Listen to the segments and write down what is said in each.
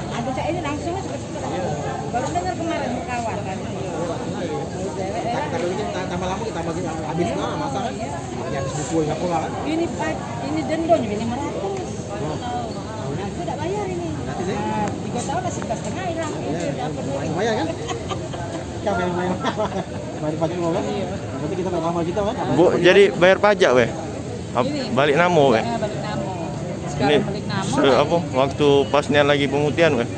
Ada saya ini langsung baru dengar kemarin kawan kan. Kalau ini tambah lama kita bagi habis lah masa kan? Ya habis buku ya pula kan? Ini Pak, ini dendanya ini 500. Nah, sudah bayar ini. Nah, 3 tahun kasih setengah hilang. Lumayan kan? Siapa yang main? Bayar pajak mau kan? Berarti kita nggak lama kita kan? Bu, jadi bayar pajak weh? Balik namo weh? Balik namo. Ini Sekarang balik namo. apa? Waktu pasnya lagi pemutihan weh?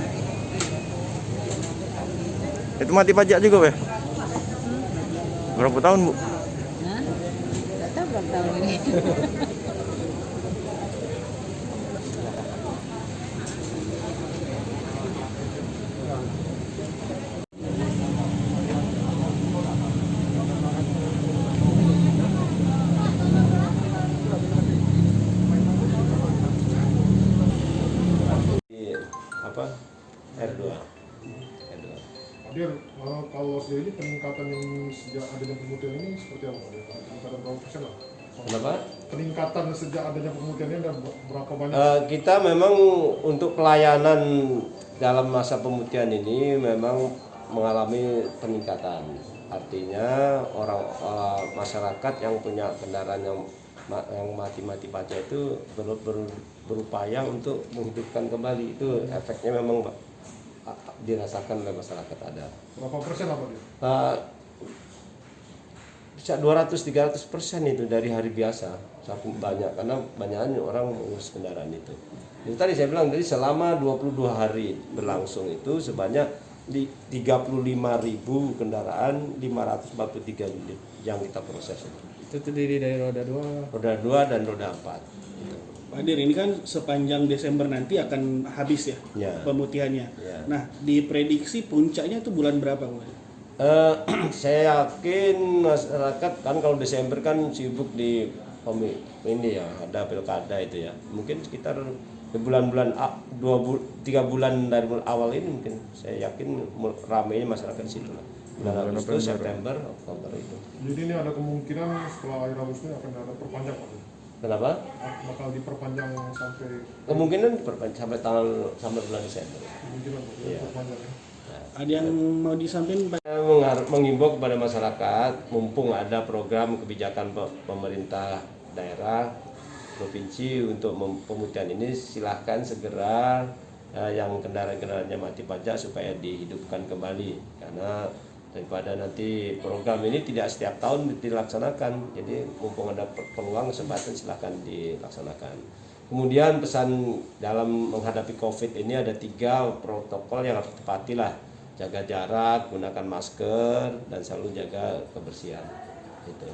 Itu mati pajak juga weh? Berapa tahun bu? Nah, tidak tahu berapa tahun ini. Apa? R2. Dir, kalau sejauh ini peningkatan yang sejak adanya pemutihan ini seperti apa? Peningkatan berapa persen lah? Kenapa? Peningkatan sejak adanya pemutihan ini ada berapa banyak? Kita memang untuk pelayanan dalam masa pemutihan ini memang mengalami peningkatan. Artinya masyarakat yang punya kendaraan yang mati pajak itu berupaya untuk menghidupkan kembali. Itu efeknya memang dirasakan oleh masyarakat ada. Berapa persen apa dia? Bisa 200-300% itu dari hari biasa. Sangat banyak karena banyaknya orang mengurus kendaraan itu. Jadi tadi saya bilang jadi selama 22 hari berlangsung itu sebanyak 35.000 kendaraan 543 unit yang kita proses itu. Itu terdiri dari roda 2. Roda 2 dan roda 4. Pak Dir, ini kan sepanjang Desember nanti akan habis ya, pemutihannya. Ya. Nah, diprediksi puncaknya itu bulan berapa, Pak? Saya yakin masyarakat kan kalau Desember kan sibuk di ini ya, ada pilkada itu ya. Mungkin sekitar di bulan-bulan 3 bulan dari awal ini mungkin saya yakin ramainya masyarakat di situ lah. Bulan Agustus, September, Oktober itu. Jadi ini ada kemungkinan setelah akhir Agustus akan ada perpanjang Pak? Kenapa? Bakal diperpanjang sampai Kemungkinan diperpanjang sampai bulan Desember. kemungkinan perpanjang ya. Ada yang mau disampaikan, Pak? Saya mengimbau kepada masyarakat, mumpung ada program kebijakan pemerintah daerah, provinsi untuk pemutihan ini, silahkan segera yang kendaraan-kendaraannya mati pajak supaya dihidupkan kembali. Karena daripada nanti program ini tidak setiap tahun dilaksanakan, jadi mumpung ada peluang kesempatan silahkan dilaksanakan. Kemudian pesan dalam menghadapi COVID ini ada 3 protokol yang harus ditepati lah. Jaga jarak, gunakan masker, dan selalu jaga kebersihan. Itu.